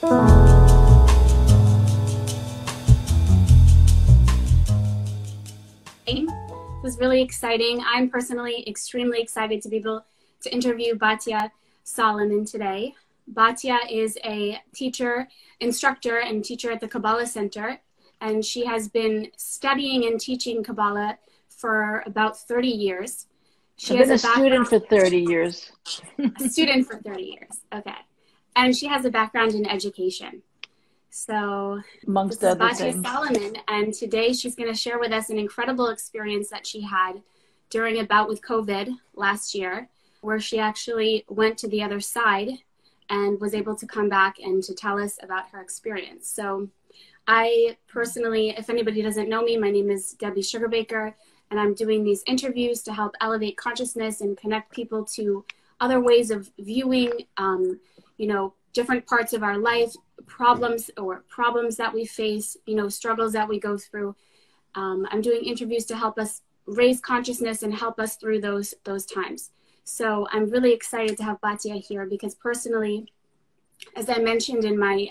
It was really exciting. I'm personally extremely excited to be able to interview Batya Solomon today. Batya is a teacher, instructor, and teacher at the Kabbalah Centre, and she has been studying and teaching Kabbalah for about 30 years. I've been a student for 30 years. A student for 30 years, okay. And she has a background in education. So amongst this is other Batya things. Solomon, and today she's going to share with us an incredible experience that she had during a bout with COVID last year, where she actually went to the other side and was able to come back and to tell us about her experience. So I personally, if anybody doesn't know me, my name is Debbie Sugarbaker, and I'm doing these interviews to help elevate consciousness and connect people to other ways of viewing, different parts of our life, problems that we face, struggles that we go through. I'm doing interviews to help us raise consciousness and help us through those times. So I'm really excited to have Batya here because personally, as I mentioned in my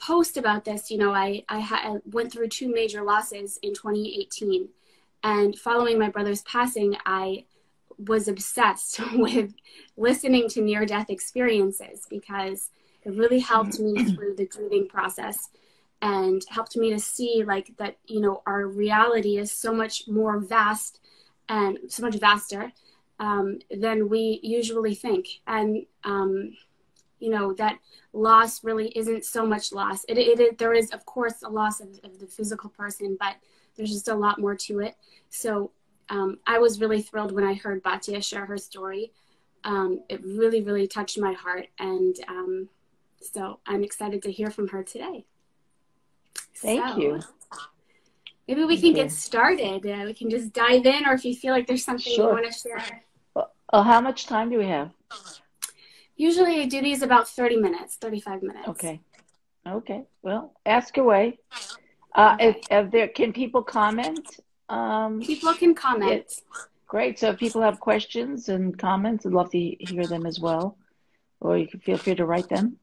post about this, I went through two major losses in 2018, and following my brother's passing, I was obsessed with listening to near-death experiences because it really helped me through the grieving process and helped me to see that, our reality is so much more vast and so much vaster than we usually think. And, that loss really isn't so much loss. There is, of course, a loss of the physical person, but there's just a lot more to it. So I was really thrilled when I heard Batya share her story. It really, really touched my heart. And so I'm excited to hear from her today. Thank you. Maybe we can get started. We can just dive in, or if you feel like there's something you want to share. Well, how much time do we have? Usually I do these about 30 minutes, 35 minutes. Okay. Well, ask away. Okay. Can people comment? People can comment. Great. So if people have questions and comments, I'd love to hear them as well. Or you can feel free to write them.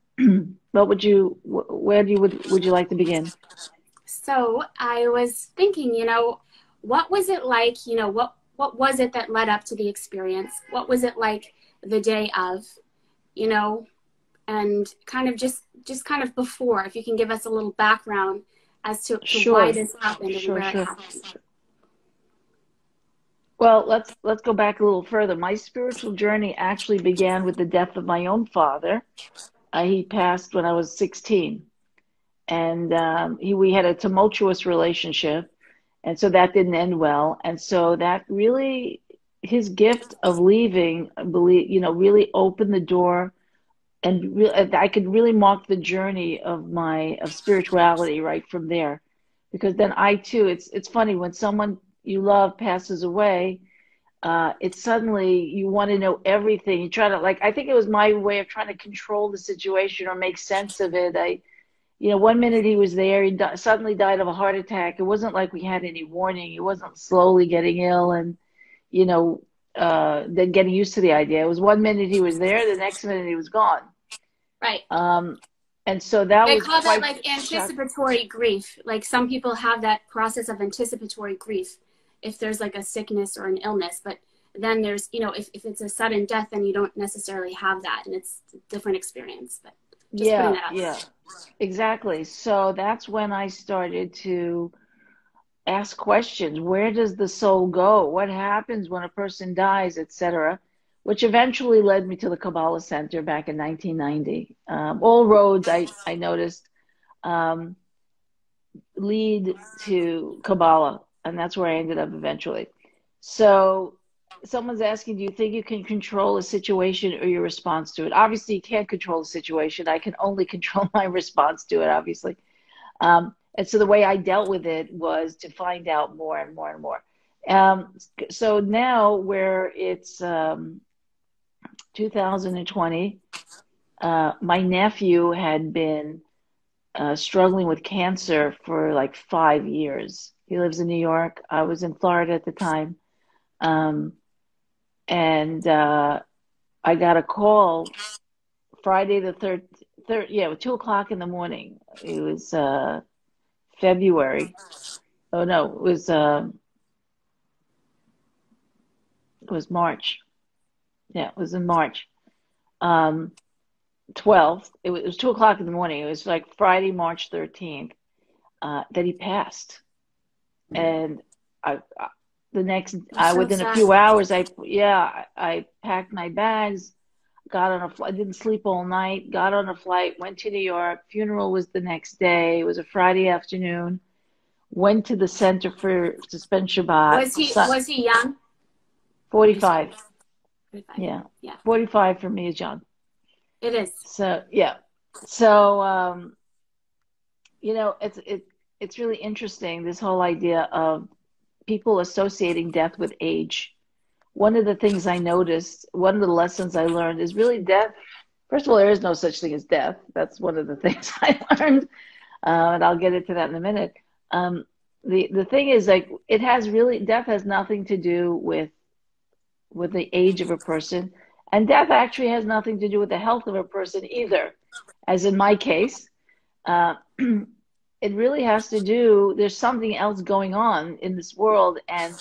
Where would you like to begin? So I was thinking, what was it like, what was it that led up to the experience? What was it like the day of, and kind of just kind of before, if you can give us a little background as to why this happened and where it happened. Well, let's go back a little further. My spiritual journey actually began with the death of my own father. He passed when I was 16, and we had a tumultuous relationship, and so that didn't end well. And so that really, his gift of leaving, really opened the door, and I could really mark the journey of spirituality right from there, because then I too, it's funny when someone you love passes away. It's suddenly you want to know everything. You try to I think it was my way of trying to control the situation or make sense of it. One minute he was there, he suddenly died of a heart attack. It wasn't like we had any warning. He wasn't slowly getting ill and, then getting used to the idea. It was one minute he was there, the next minute he was gone. Right. And so that they was call that anticipatory grief. Like some people have that process of anticipatory grief if there's a sickness or an illness, but then there's, if it's a sudden death, then you don't necessarily have that, and it's a different experience. But just putting that out. Yeah, exactly. So that's when I started to ask questions. Where does the soul go? What happens when a person dies, etc., which eventually led me to the Kabbalah Center back in 1990. All roads, I noticed, lead to Kabbalah, and that's where I ended up eventually. So someone's asking, do you think you can control a situation or your response to it? Obviously, you can't control the situation. I can only control my response to it, obviously. And so the way I dealt with it was to find out more and more and more. So now where it's 2020, my nephew had been struggling with cancer for 5 years. He lives in New York. I was in Florida at the time. And I got a call Friday the yeah, 2 o'clock in the morning. It was February. Oh no, it was March. Yeah, it was in March. Um, 12th. It was 2 o'clock in the morning. It was like Friday, March 13th, that he passed. And I the next, I'm so within a sad. few hours, I packed my bags, got on a flight, didn't sleep all night, got on a flight, went to New York. Funeral was the next day. It was a Friday afternoon. Went to the center to spend Shabbat. Was he young? I'm sorry. 45. 45. Yeah. Yeah, 45 for me is young. it is. So, yeah. So, it's really interesting, this whole idea of people associating death with age. One of the things I noticed, one of the lessons I learned is really death. First of all, there is no such thing as death. That's one of the things I learned, and I'll get into that in a minute. The thing is, like, death has nothing to do with the age of a person, and death actually has nothing to do with the health of a person either. As in my case, uh, it really has to do. There's something else going on in this world, and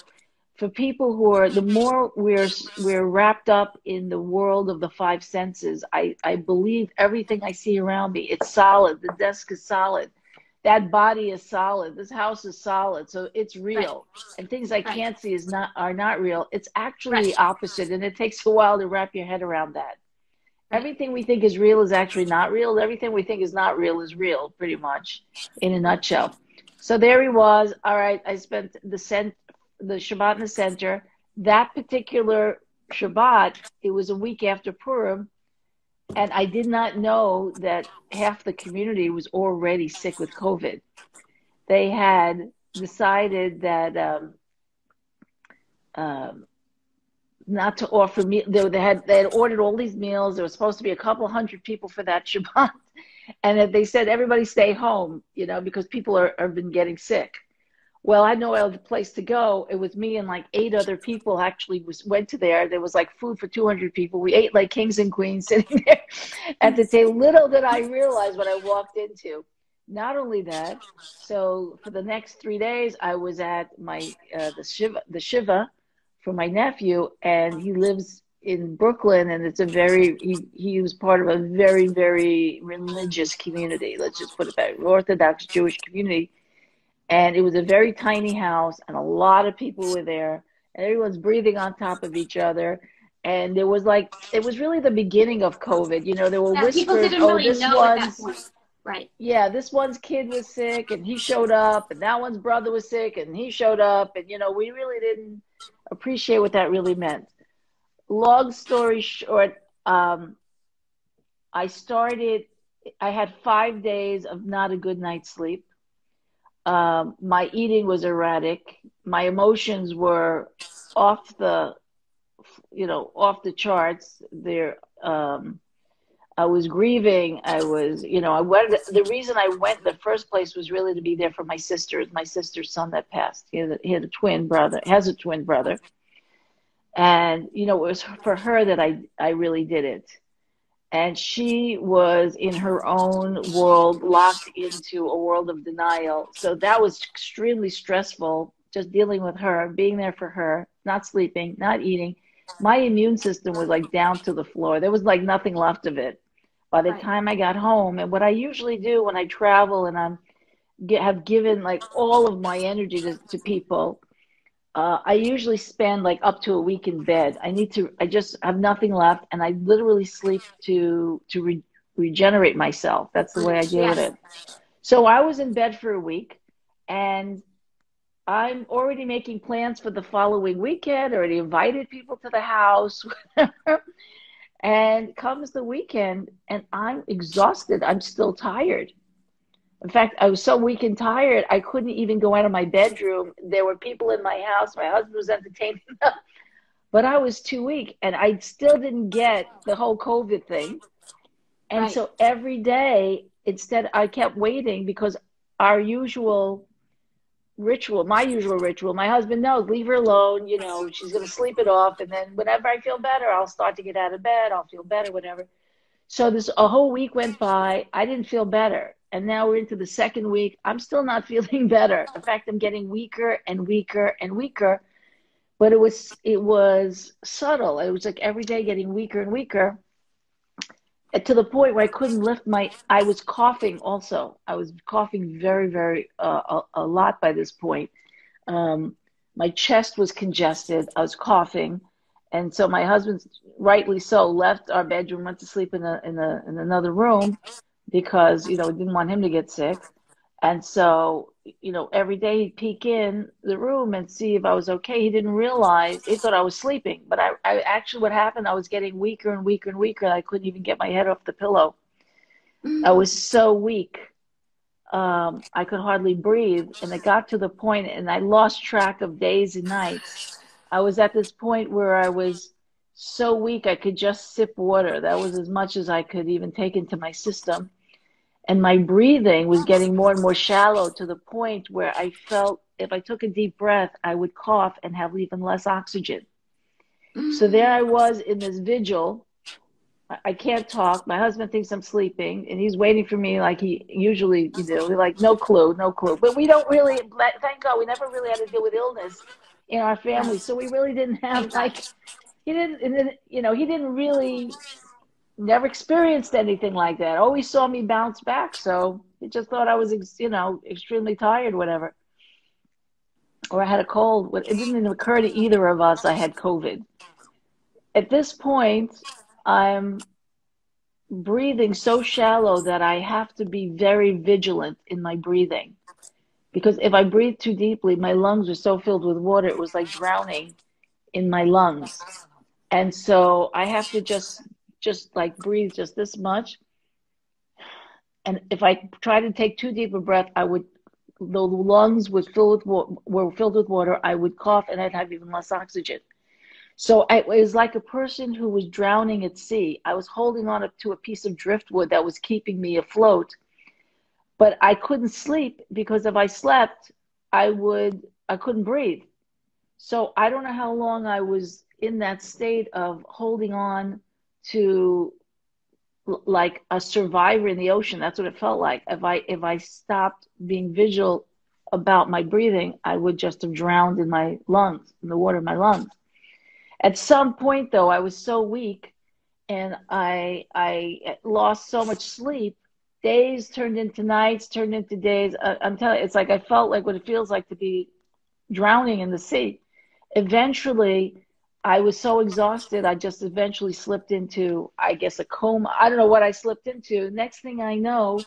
for people the more we're wrapped up in the world of the five senses, I believe everything I see around me, it's solid. The desk is solid. That body is solid. This house is solid. So it's Right. real. And things I Right. can't see are not real. It's actually Right. the opposite. And it takes a while to wrap your head around that. Right. Everything we think is real is actually not real. Everything we think is not real is real, pretty much, in a nutshell. So there he was. All right, I spent the Shabbat in the center. That particular Shabbat, it was a week after Purim, and I did not know that half the community was already sick with COVID. They had decided that not to offer me. They had ordered all these meals. There was supposed to be a couple hundred people for that Shabbat, and they said everybody stay home, because people have been getting sick. Well, I had no other place to go. It was me and like 8 other people actually went to there. There was like food for 200 people. We ate like kings and queens sitting there at the table. Little did I realize what I walked into. Not only that, so for the next 3 days, I was at the shiva for my nephew, and he lives in Brooklyn, and he was part of a very, very religious community. Let's just put it that way, Orthodox Jewish community. And it was a very tiny house, and a lot of people were there, and everyone's breathing on top of each other. And it was really the beginning of COVID. There were whispers, People didn't really know at that point. Right. Yeah, this one's kid was sick, and he showed up, and that one's brother was sick, and he showed up. And, we really didn't appreciate what that really meant. Long story short, I had 5 days of not a good night's sleep. My eating was erratic. My emotions were off the charts. I was grieving. The reason I went in the first place was really to be there for my sister's son that passed. He has a twin brother, and it was for her that I really did it. And she was in her own world, locked into a world of denial. So that was extremely stressful, just dealing with her, being there for her, not sleeping, not eating. My immune system was like down to the floor. There was like nothing left of it by the time I got home. And what I usually do when I travel and have given like all of my energy to people, I usually spend like up to a week in bed. I just have nothing left, and I literally sleep to regenerate myself. That's the way I deal with it. So I was in bed for a week, and I'm already making plans for the following weekend. I already invited people to the house. And comes the weekend, and I'm exhausted. I'm still tired. In fact, I was so weak and tired, I couldn't even go out of my bedroom. There were people in my house. My husband was entertaining them, but I was too weak, and I still didn't get the whole COVID thing. And so every day, instead, I kept waiting, because my usual ritual, my husband knows, leave her alone. She's going to sleep it off. And then whenever I feel better, I'll start to get out of bed. I'll feel better, whatever. So this a whole week went by. I didn't feel better. And now we're into the second week. I'm still not feeling better. In fact, I'm getting weaker and weaker and weaker. But it was subtle. It was like every day getting weaker and weaker, to the point where I couldn't lift my, I was coughing also. I was coughing very, very, a lot by this point. My chest was congested. I was coughing. And so my husband, rightly so, left our bedroom, went to sleep in another room because, we didn't want him to get sick. And so, every day he'd peek in the room and see if I was okay. He didn't realize, he thought I was sleeping. But I actually, what happened, I was getting weaker and weaker and weaker. And I couldn't even get my head off the pillow. I was so weak. I could hardly breathe. And it got to the point, and I lost track of days and nights. I was at this point where I was so weak, I could just sip water. That was as much as I could even take into my system. And my breathing was getting more and more shallow, to the point where I felt if I took a deep breath, I would cough and have even less oxygen. So there I was in this vigil. I can't talk. My husband thinks I'm sleeping, and he's waiting for me like he usually, like no clue, no clue. But we don't really, thank God, we never really had to deal with illness in our family. So we really didn't have he didn't really, never experienced anything like that. Always saw me bounce back. So he just thought I was, extremely tired, whatever. Or I had a cold. It didn't even occur to either of us I had COVID. At this point, I'm breathing so shallow that I have to be very vigilant in my breathing. Because if I breathe too deeply, my lungs are so filled with water, it was like drowning in my lungs. And so I have to just like breathe just this much. And if I try to take too deep a breath, the lungs were filled with water. I would cough and I'd have even less oxygen. So it was like a person who was drowning at sea. I was holding on to a piece of driftwood that was keeping me afloat, but I couldn't sleep, because if I slept, I couldn't breathe. So I don't know how long I was in that state of holding on to, like a survivor in the ocean. That's what it felt like. If I stopped being vigilant about my breathing, I would just have drowned in my lungs, in the water in my lungs. At some point, though, I was so weak, and I lost so much sleep. Days turned into nights, turned into days. I'm telling you, it's like I felt like what it feels like to be drowning in the sea. Eventually, I was so exhausted, I just eventually slipped into, I guess, a coma. I don't know what I slipped into. Next thing I know,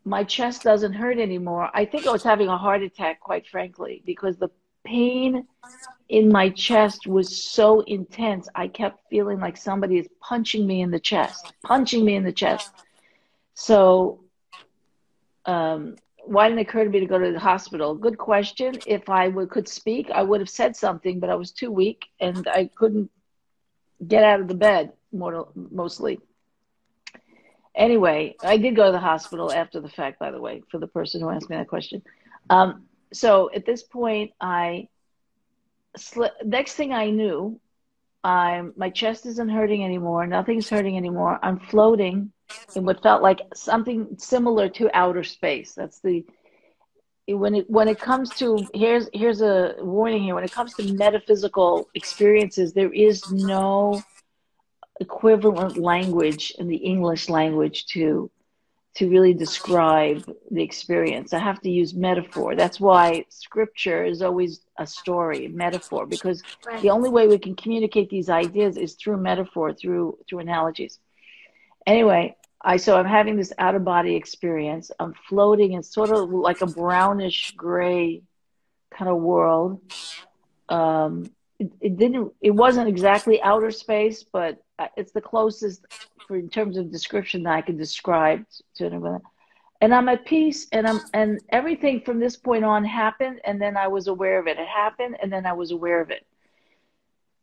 my chest doesn't hurt anymore. I think I was having a heart attack, quite frankly, because the pain in my chest was so intense. I kept feeling like somebody is punching me in the chest, punching me in the chest. So, why didn't it occur to me to go to the hospital? Good question. If I could speak, I would have said something, but I was too weak and I couldn't get out of the bed, mostly. Anyway, I did go to the hospital after the fact, by the way, for the person who asked me that question. So at this point, next thing I knew, my chest isn't hurting anymore. Nothing's hurting anymore. I'm floating in what felt like something similar to outer space. That's when it comes to, here's a warning here. When it comes to metaphysical experiences, there is no equivalent language in the English language to really describe the experience. I have to use metaphor. That's why scripture is always a story, metaphor, because the only way we can communicate these ideas is through metaphor, through analogies. Anyway, so I'm having this out of body experience. I'm floating in sort of like a brownish gray kind of world. It wasn't exactly outer space, but it's the closest in terms of description that I can describe to anyone. And I'm at peace, and everything from this point on happened, and then I was aware of it. It happened, and then I was aware of it.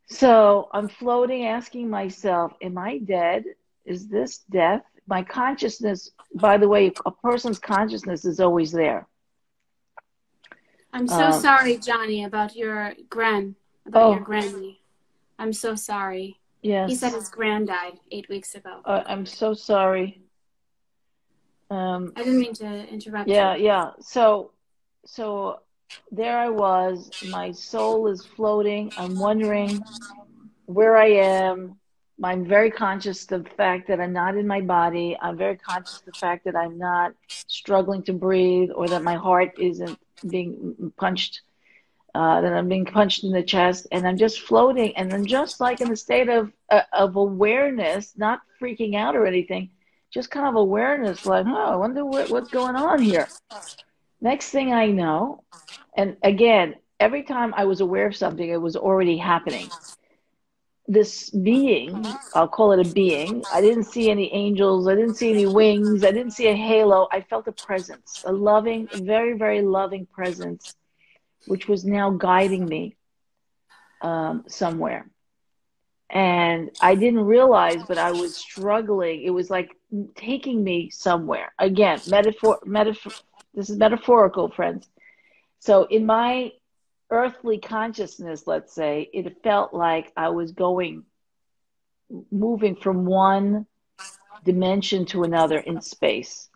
So I'm floating, asking myself, am I dead? Is this death? My consciousness, by the way, a person's consciousness is always there. I'm so sorry, Johnny, about your granny. I'm so sorry. He said Yes. his grand died 8 weeks ago. I'm so sorry. I didn't mean to interrupt Yeah, you. yeah. So there I was. My soul is floating. I'm wondering where I am. I'm very conscious of the fact that I'm not in my body. I'm very conscious of the fact that I'm not struggling to breathe or that my heart isn't being punched, that I'm being punched in the chest, and I'm just floating, and I'm just like in a state of awareness, not freaking out or anything, just kind of awareness, like, oh, I wonder what's going on here. Next thing I know, and again, every time I was aware of something, it was already happening. This being, I'll call it a being. I didn't see any angels. I didn't see any wings. I didn't see a halo. I felt a presence, a loving, very, very loving presence, which was now guiding me somewhere. And I didn't realize, but I was struggling. It was like taking me somewhere. Again, metaphor. This is metaphorical, friends. So in my earthly consciousness, let's say, it felt like I was moving from one dimension to another in space.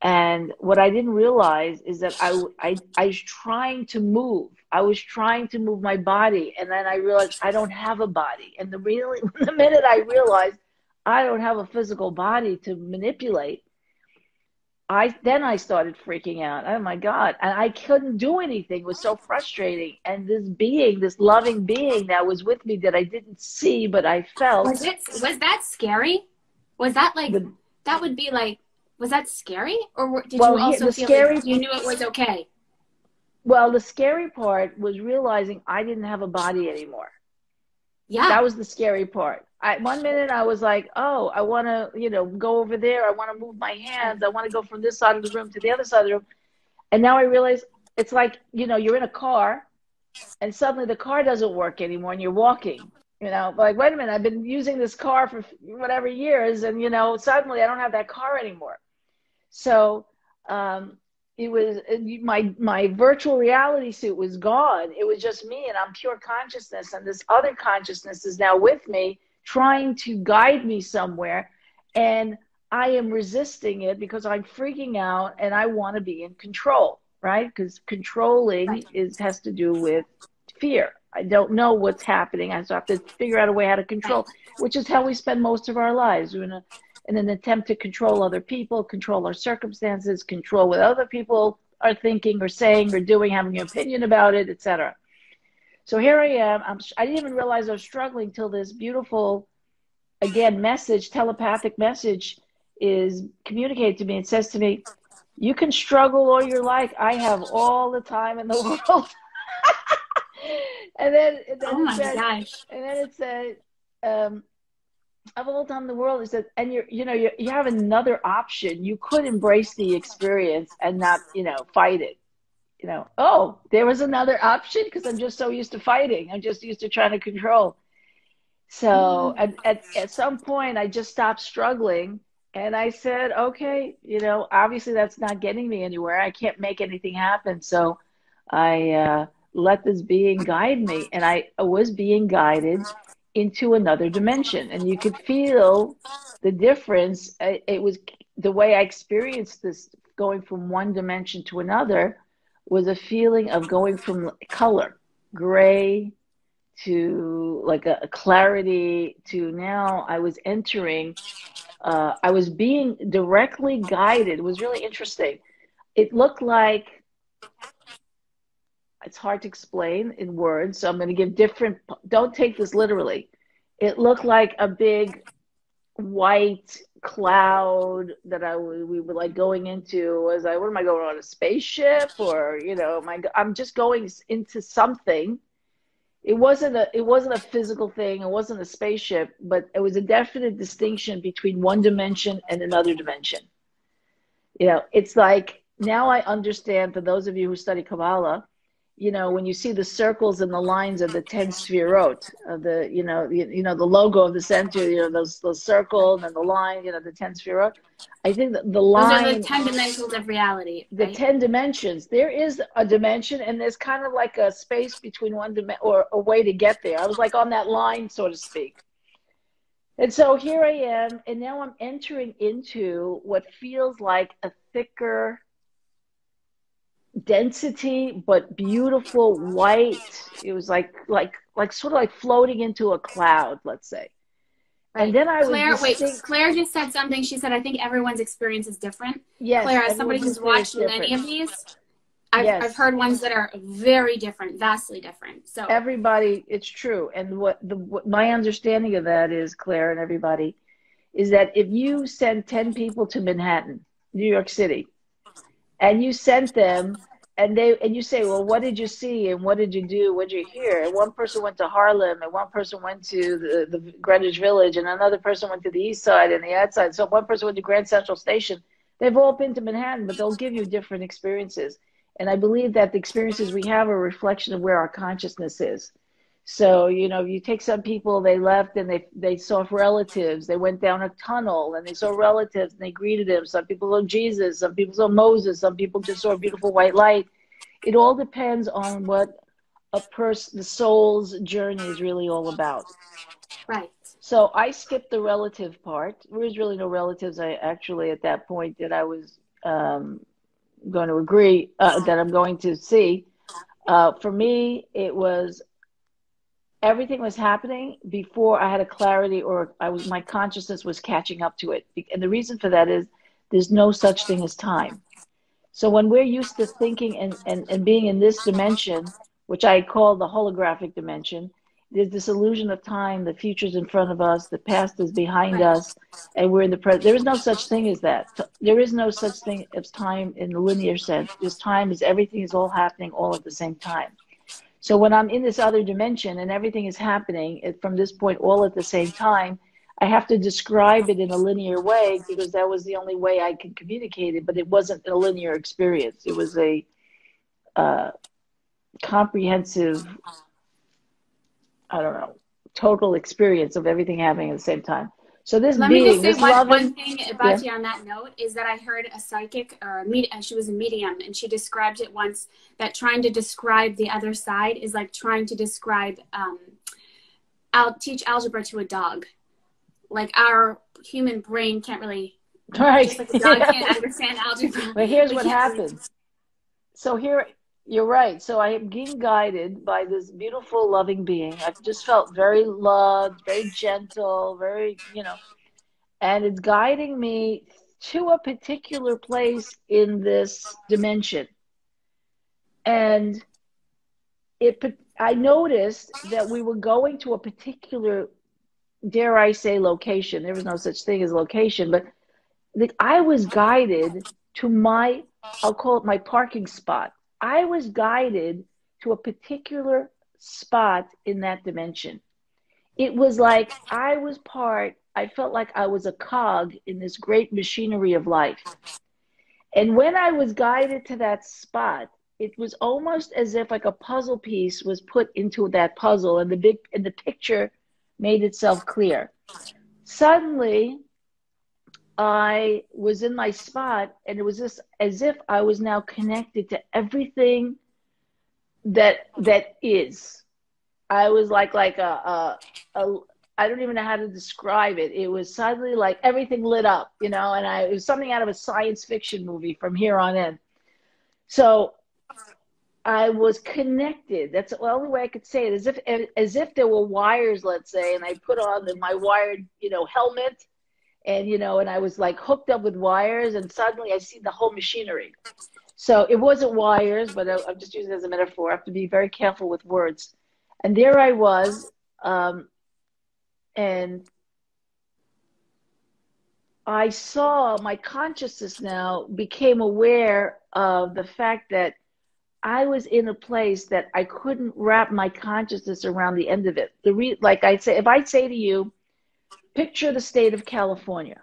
And what I didn't realize is that I was trying to move. I was trying to move my body. And then I realized I don't have a body. And the minute I realized I don't have a physical body to manipulate, then I started freaking out. Oh my God. And I couldn't do anything. It was so frustrating. And this being, this loving being that was with me that I didn't see, but I felt. Was that scary? Was that like, the that would be like, was that scary? Or did well, you also the feel like scary you knew it was okay? well, the scary part was realizing I didn't have a body anymore. Yeah. That was the scary part. One minute I was like, oh, I want to, go over there. I want to move my hands. I want to go from this side of the room to the other side of the room. And now I realize it's like, you're in a car and suddenly the car doesn't work anymore and you're walking, like, wait a minute, I've been using this car for whatever years. And, suddenly I don't have that car anymore. So, it was my virtual reality suit was gone. It was just me, and I'm pure consciousness, and this other consciousness is now with me, trying to guide me somewhere, and I am resisting it because I'm freaking out and I want to be in control, right? Because controlling has to do with fear. I don't know what's happening. I have to figure out a way how to control, which is how we spend most of our lives. We're in an attempt to control other people, control our circumstances, control what other people are thinking or saying or doing, having an opinion about it, etc. So here I am. I didn't even realize I was struggling till this beautiful, again, telepathic message is communicated to me. It says to me, you can struggle all your life. I have all the time in the world. and then Oh my gosh. And then it said, of all time in the world, it says, and you have another option. You could embrace the experience and not, fight it. Oh, there was another option because I'm just so used to fighting. I'm just used to trying to control. So at some point, I just stopped struggling. And I said, okay, obviously that's not getting me anywhere. I can't make anything happen. So I let this being guide me. And I was being guided into another dimension. And you could feel the difference. It was the way I experienced this, going from one dimension to another, was a feeling of going from color, gray, to like a clarity, to now I was entering, I was being directly guided. It was really interesting. It looked like, it's hard to explain in words, so I'm going to give different, don't take this literally. It looked like a big white cloud that we were like going into. Was I, what am I going on, a spaceship, or I'm just going into something. It wasn't a physical thing. It wasn't a spaceship, but it was a definite distinction between one dimension and another dimension. It's like, now I understand, for those of you who study Kabbalah, when you see the circles and the lines of the 10 sefirot, of the, the logo of the center, those circles and the line, the 10 sefirot. I think that the line. Those are the 10 dimensions of reality. Right? The 10 dimensions. There is a dimension, and there's kind of like a space between one dimension, or a way to get there. I was like on that line, so to speak. And so here I am, and now I'm entering into what feels like a thicker density, but beautiful white. It was like sort of like floating into a cloud, let's say. And Right. then I was Claire, wait, distinct. Claire just said something. She said, I think everyone's experience is different. Yes, Claire, as somebody everyone's who's experience watched is many different. of these, I've Yes, heard ones that are very different, vastly different. So, everybody, it's true. And what my understanding of that is, Claire and everybody, is that if you send 10 people to Manhattan, New York City, and you sent them and you say, well, what did you see and what did you do, what did you hear? And one person went to Harlem and one person went to the Greenwich Village and another person went to the east side and the outside. So one person went to Grand Central Station. They've all been to Manhattan, but they'll give you different experiences. And I believe that the experiences we have are a reflection of where our consciousness is. So, you know, you take some people, they left and they saw relatives. They went down a tunnel and they saw relatives and they greeted him. Some people saw Jesus, some people saw Moses, some people just saw a beautiful white light. It all depends on what the soul's journey is really all about. right. So I skipped the relative part. There was really no relatives. I actually, at that point, that I was going to agree that I'm going to see. For me, it was everything was happening before I had a clarity or my consciousness was catching up to it. And the reason for that is there's no such thing as time. So when we're used to thinking and being in this dimension, which I call the holographic dimension, there's this illusion of time. The future's in front of us, the past is behind Right. us, and we're in the present. There is no such thing as that. There is no such thing as time in the linear sense. This time is everything is all happening all at the same time. So when I'm in this other dimension and everything is happening from this point all at the same time, I have to describe it in a linear way because that was the only way I could communicate it, but it wasn't a linear experience. It was a comprehensive, I don't know, total experience of everything happening at the same time. So this Let me just being, say this one loving, thing yeah. about you on that note is that I heard a psychic or she was a medium, and she described it once that trying to describe the other side is like trying to describe, teach algebra to a dog. Like our human brain can't really, just Right. like a dog Yeah. can't understand algebra, But here's we what can't really. happened. So here, you're right. So I am being guided by this beautiful, loving being. I just felt very loved, very gentle, very, and it's guiding me to a particular place in this dimension. And I noticed that we were going to a particular, dare I say, location. There was no such thing as location, but I was guided to I'll call it my parking spot. I was guided to a particular spot in that dimension. It was like I felt like I was a cog in this great machinery of life. And when I was guided to that spot, it was almost as if like a puzzle piece was put into that puzzle and the picture made itself clear. Suddenly, I was in my spot and it was just as if I was now connected to everything that is. I was like I don't even know how to describe it. It was suddenly like everything lit up, and it was something out of a science fiction movie from here on in. So I was connected. That's the only way I could say it, as if there were wires, let's say, and I put on my wired, helmet, and I was like hooked up with wires, and suddenly I see the whole machinery. So it wasn't wires, but I'm just using it as a metaphor. I have to be very careful with words. And there I was, and I saw my consciousness now became aware of the fact that I was in a place that I couldn't wrap my consciousness around the end of it. Like I say, if I say to you, picture the state of California,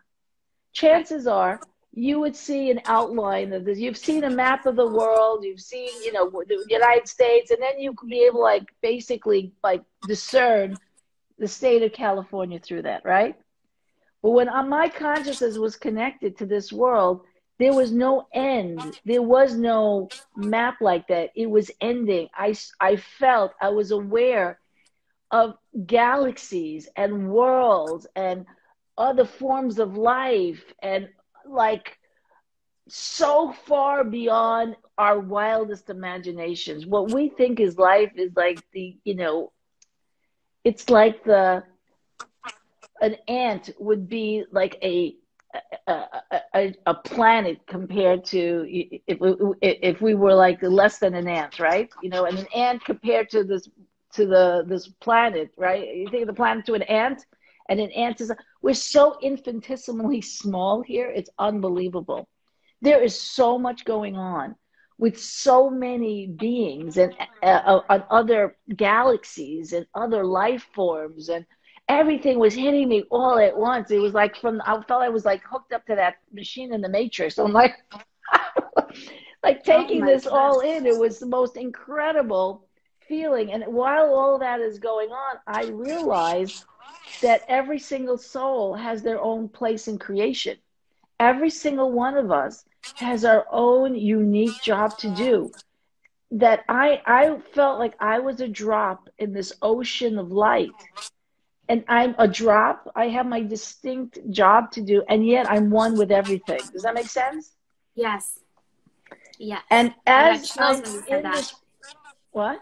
chances are you would see an outline of this. You've seen a map of the world, you've seen, the United States, and then you could be able to basically discern the state of California through that, right? But when my consciousness was connected to this world, there was no end. There was no map like that. It was ending. I felt, I was aware of galaxies and worlds and other forms of life, and like so far beyond our wildest imaginations. What we think is life is like the, you know, it's like an ant would be like a planet compared to, if we were like less than an ant, right? You know, and an ant compared to this planet, right? You think of the planet to an ant, and an ant is, we're so infinitesimally small here. It's unbelievable. There is so much going on with so many beings and on other galaxies and other life forms, and everything was hitting me all at once. It was like I felt I was like hooked up to that machine in the Matrix. So I'm like, like taking this all in. It was the most incredible feeling. And while all that is going on, I realized that every single soul has their own place in creation. Every single one of us has our own unique job to do. That I felt like I was a drop in this ocean of light. And I'm a drop. I have my distinct job to do, and yet I'm one with everything. Does that make sense? Yes. Yes. And as I'm in that. this, what?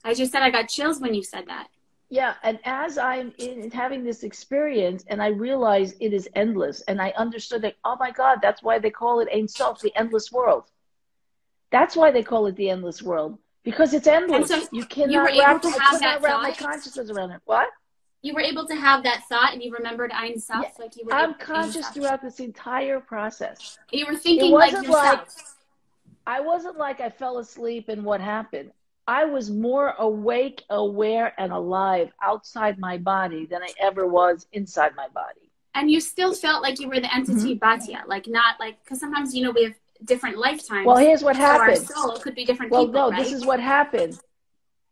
I just said I got chills when you said that. Yeah, and as I'm having this experience, and I realize it is endless, and I understood that, oh my God, that's why they call it Ein Sof, the endless world. That's why they call it the endless world, because it's endless. So you cannot wrap my consciousness around it. What? You were able to have that thought, and you remembered Ein Sof, yeah, like you were. I'm conscious throughout this entire process. You were thinking like yourself. I wasn't like I fell asleep and what happened. I was more awake, aware, and alive outside my body than I ever was inside my body. And you still felt like you were the entity Batya, like not like, because sometimes, you know, we have different lifetimes. Well, here's what happened. So our soul could be different people, no, right? This is what happened.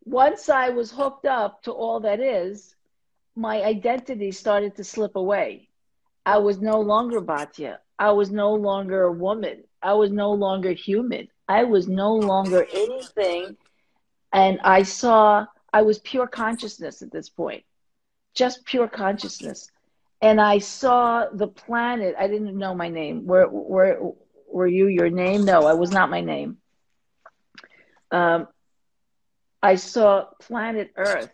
Once I was hooked up to all that is, my identity started to slip away. I was no longer Batya. I was no longer a woman. I was no longer human. I was no longer anything. And I was pure consciousness at this point, just pure consciousness. And I saw the planet. I didn't know my name. Were you your name? No, I was not my name. I saw planet Earth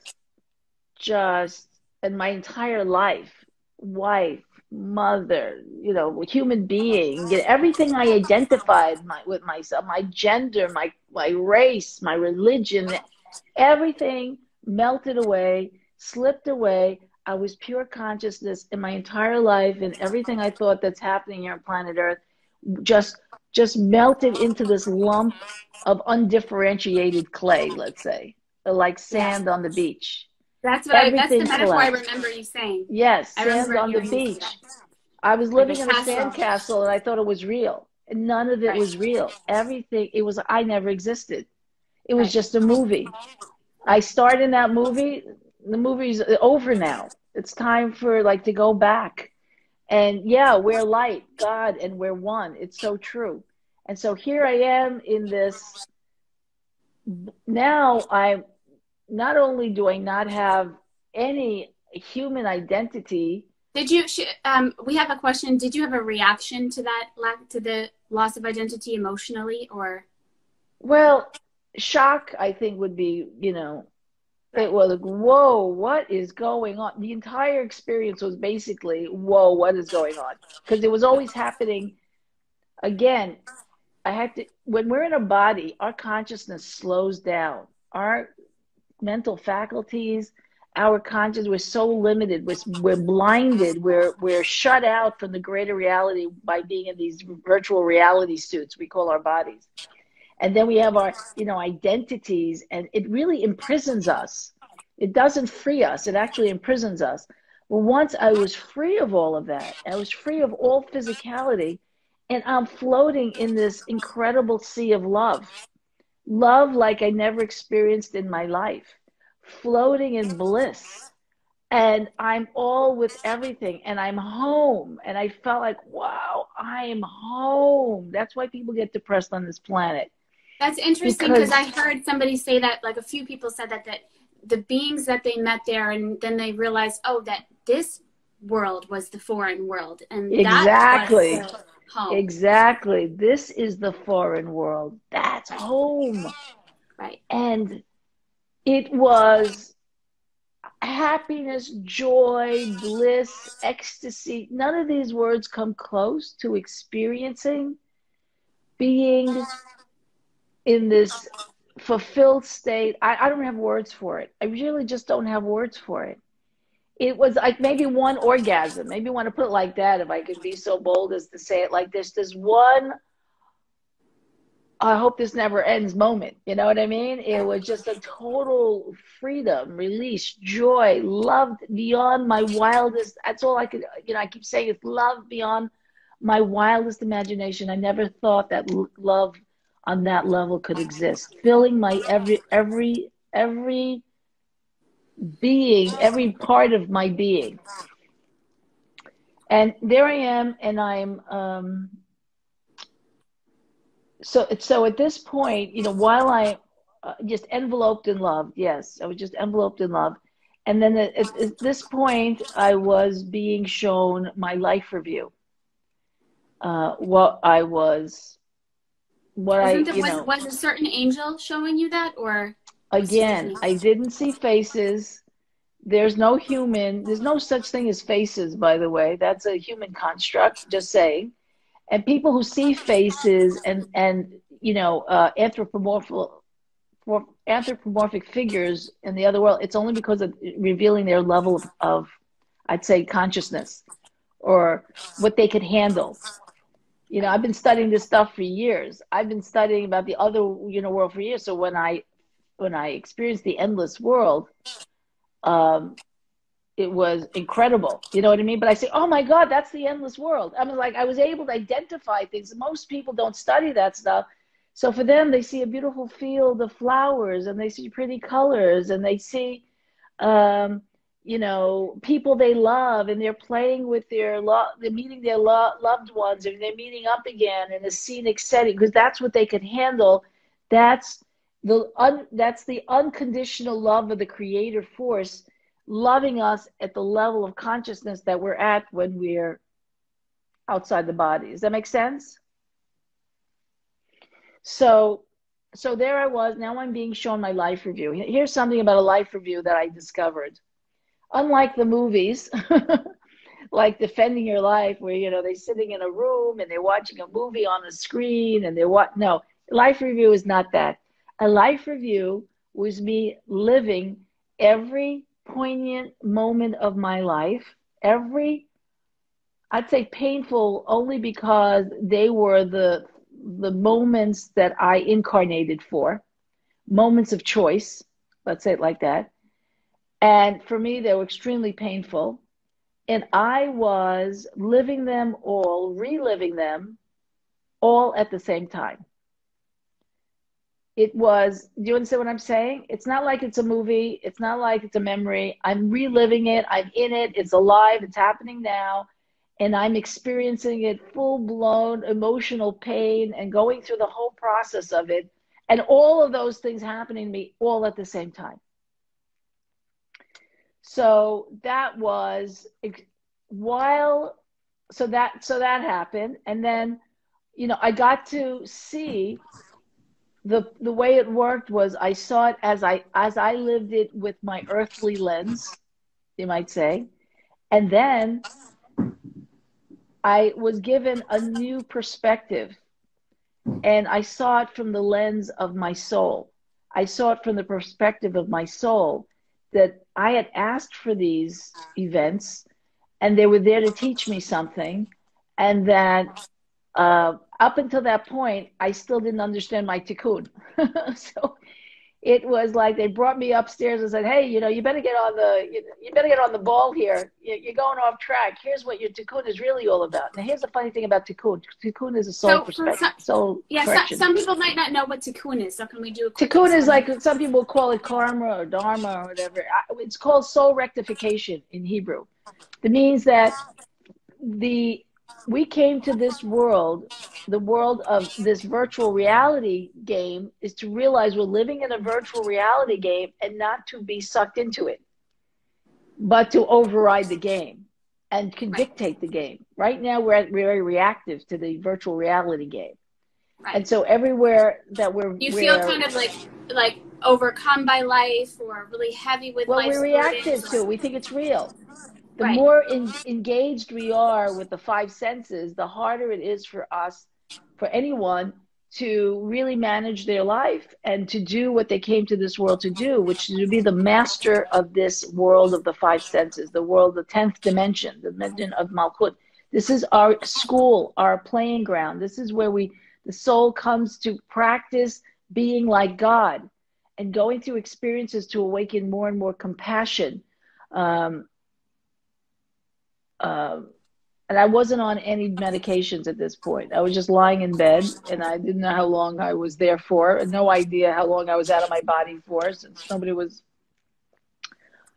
just, and my entire life, wife, mother, you know, human being, everything I identified with myself, my gender, my race, my religion, everything melted away, slipped away. I was pure consciousness in my entire life, and everything I thought that's happening here on planet Earth just melted into this lump of undifferentiated clay, let's say, like sand on the beach. That's what that's the metaphor I remember you saying. Yes, sand on the beach. I was living in a sandcastle, and I thought it was real. And none of it was real. Everything, I never existed. It was just a movie. I starred in that movie. The movie's over now. It's time for to go back. And yeah, we're light, God, and we're one. It's so true. And so here I am in this. Now not only do I not have any human identity. Did you, we have a question. Did you have a reaction to that, to the loss of identity emotionally, or? Well, shock, I think, would be, it was like, whoa, what is going on? The entire experience was basically, whoa, what is going on? Because it was always happening. Again, when we're in a body, our consciousness slows down. Our mental faculties, our conscious, we're so limited, we're blinded, we're shut out from the greater reality by being in these virtual reality suits we call our bodies. And then we have our identities, and it really imprisons us. It doesn't free us, it actually imprisons us. Well, once I was free of all of that, I was free of all physicality, and I'm floating in this incredible sea of love like I never experienced in my life, floating in bliss. And I'm all with everything, and I'm home. And I felt like, wow, I am home. That's why people get depressed on this planet. That's interesting, because I heard somebody say that, like a few people said that the beings that they met there, and then they realized, oh, that this world was the foreign world, and Exactly. that was home. Exactly. This is the foreign world. That's home. Right. And it was happiness, joy, bliss, ecstasy. None of these words come close to experiencing being in this fulfilled state. I don't have words for it. I really just don't have words for it. It was like maybe one orgasm. Maybe you want to put it like that, if I could be so bold as to say it like this. There's one, I hope this never ends moment. You know what I mean? It was just a total freedom, release, joy, loved beyond my wildest. That's all I could, I keep saying it's love beyond my wildest imagination. I never thought that love on that level could exist, filling my every being, every part of my being. And there I am, and I'm so at this point, while I just enveloped in love, yes, I was just enveloped in love. And then at this point, I was being shown my life review. What I was, was a certain angel showing you that, or again, I didn't see faces. There's no such thing as faces, by the way. That's a human construct, just saying. And people who see faces and anthropomorphic figures in the other world, it's only because of revealing their level of I'd say, consciousness, or what they could handle. I've been studying this stuff for years. I've been studying about the other, world for years. So when I experienced the endless world, it was incredible. You know what I mean? But I say, oh my God, that's the endless world. I mean, like, I was able to identify things. Most people don't study that stuff. So for them, they see a beautiful field of flowers, and they see pretty colors, and they see, people they love, and they're playing with they're meeting their loved ones, and they're meeting up again in a scenic setting, because that's what they can handle. That's the unconditional love of the creator force, loving us at the level of consciousness that we're at when we're outside the body. Does that make sense? So there I was. Now I'm being shown my life review. Here's something about a life review that I discovered. Unlike the movies, like Defending Your Life, where, they're sitting in a room and they're watching a movie on the screen and no, life review is not that. A life review was me living every poignant moment of my life, I'd say painful only because they were the moments that I incarnated for, moments of choice, let's say it like that. And for me, they were extremely painful. And I was living them all, reliving them all at the same time. It was, do you understand what I'm saying? It's not like it's a movie. It's not like it's a memory. I'm reliving it. I'm in it. It's alive. It's happening now. And I'm experiencing it, full-blown emotional pain, and going through the whole process of it. And all of those things happening to me all at the same time. So that was so that happened. And then, I got to see the way it worked was I saw it as I lived it with my earthly lens, you might say. And then I was given a new perspective, and I saw it from the lens of my soul. I saw it from the perspective of my soul, that I had asked for these events, and they were there to teach me something, and that up until that point, I still didn't understand my tikkun. So it was like they brought me upstairs and said, "Hey, you better get on the ball here. You're going off track. Here's what your tikkun is really all about." Now, here's the funny thing about tikkun. Tikkun is a soul perspective. Correction. Some people might not know what tikkun is. So can we do a quick tikkun explain? is like, some people call it karma or dharma or whatever. It's called soul rectification in Hebrew. It means that we came to this world, the world of this virtual reality game, is to realize we're living in a virtual reality game and not to be sucked into it, but to override the game and can Right. dictate the game. Right now, we're very reactive to the virtual reality game. Right. And so everywhere that You feel kind of like overcome by life, or really heavy with well, life's we're reactive burdens. to, we think it's real. The Right. more engaged we are with the five senses, the harder it is for us, for anyone, to really manage their life and to do what they came to this world to do, which is to be the master of this world of the five senses, the world, the 10th dimension, the dimension of Malkut. This is our school, our playing ground. This is where the soul comes to practice being like God and going through experiences to awaken more and more compassion. And I wasn't on any medications at this point. I was just lying in bed, and I didn't know how long I was there for. No idea how long I was out of my body for, since nobody was.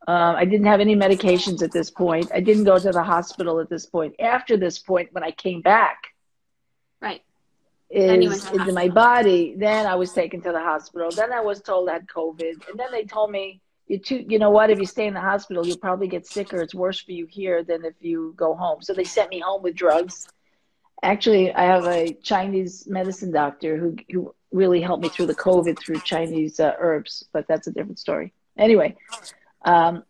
I didn't have any medications at this point. I didn't go to the hospital at this point. After this point, when I came back, Right. into my body, then I was taken to the hospital. Then I was told I had COVID, and then they told me, you know what, if you stay in the hospital, you'll probably get sicker. It's worse for you here than if you go home. So they sent me home with drugs. Actually, I have a Chinese medicine doctor who really helped me through the COVID through Chinese herbs, but that's a different story. Anyway, so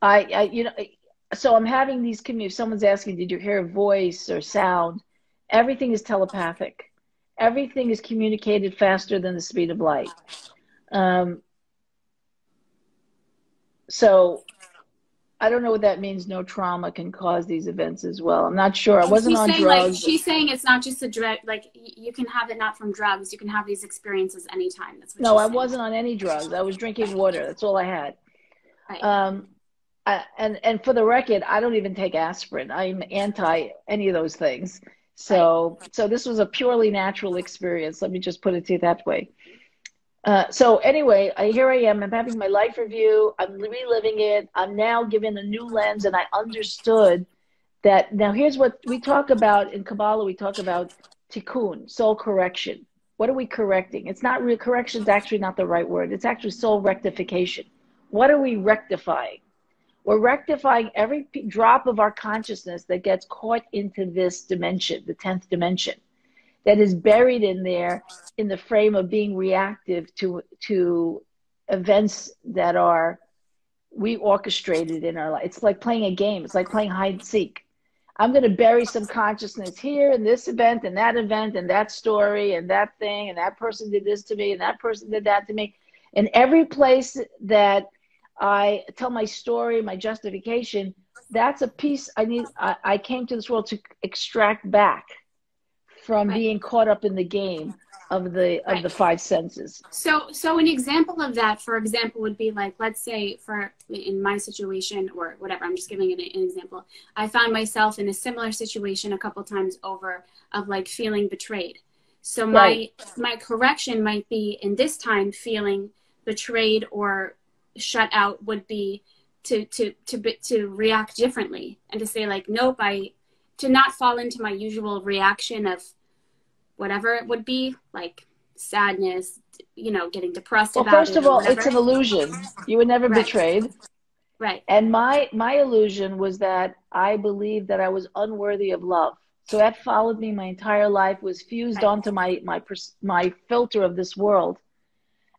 I'm having these if someone's asking, did you hear a voice or sound? Everything is telepathic. Everything is communicated faster than the speed of light. So I don't know what that means. No trauma can cause these events as well. I'm not sure. I wasn't on drugs. She's saying it's not just a drug. Like, you can have it not from drugs. You can have these experiences anytime. That's what No, I wasn't on any drugs. I was drinking water. That's all I had. Right. And for the record, I don't even take aspirin. I'm anti any of those things. So this was a purely natural experience. Let me just put it to you that way. So anyway, here I am. I'm having my life review. I'm reliving it. I'm now given a new lens, and I understood that. Now, here's what we talk about in Kabbalah. We talk about tikkun, soul correction. What are we correcting? It's not real. Correction is actually not the right word. It's actually soul rectification. What are we rectifying? We're rectifying every drop of our consciousness that gets caught into this dimension, the 10th dimension, that is buried in there in the frame of being reactive to events that are we orchestrated in our life. It's like playing a game. It's like playing hide and seek. I'm going to bury some consciousness here in this event and that story and that thing, and that person did this to me and that person did that to me. And every place that I tell my story, my justification, that's a piece I came to this world to extract back from being caught up in the game of the five senses. So an example of that, for example, would be like, let's say in my situation or whatever, I'm just giving it an example. I found myself in a similar situation a couple times over of like feeling betrayed. So my correction might be in this time feeling betrayed or shut out would be to react differently and to say like, nope, to not fall into my usual reaction of whatever it would be, like sadness, getting depressed about it. Well, first of all, it's an illusion. You were never betrayed. Right. And my illusion was that I believed that I was unworthy of love. So that followed me my entire life, was fused onto my filter of this world.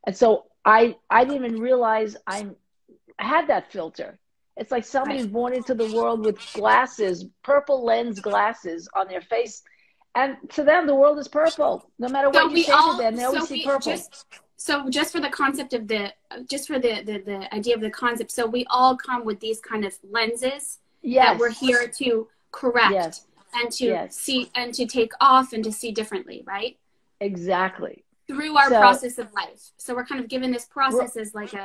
And so I didn't even realize I had that filter. It's like somebody's born into the world with glasses, purple lens glasses on their face. And to them, the world is purple. No matter what you say to them, they always see purple. Just for the concept of the idea of the concept. So we all come with these kind of lenses that we're here to correct and to see and to take off and to see differently, right? Exactly. Through our process of life. So we're kind of given this process as like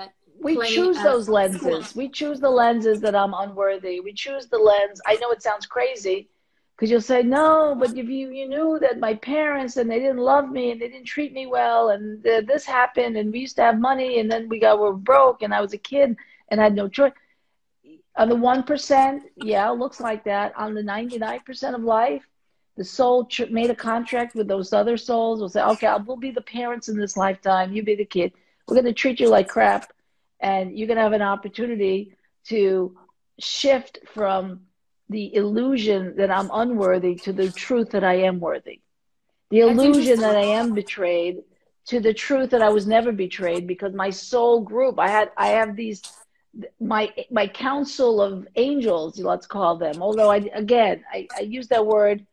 we choose those lenses. We choose the lenses that I'm unworthy. We choose the lens. I know it sounds crazy, because you'll say, no, but if you knew that my parents, and they didn't love me and they didn't treat me well, and this happened, and we used to have money, and then were broke, and I was a kid and I had no choice. On the 1%, yeah, it looks like that. On the 99% of life, the soul made a contract with those other souls. Will say, okay, we'll be the parents in this lifetime. You be the kid. We're going to treat you like crap. And you're going to have an opportunity to shift from the illusion that I'm unworthy to the truth that I am worthy. The illusion that I am betrayed to the truth that I was never betrayed, because my soul group, I have these, my council of angels, let's call them. Although I use that word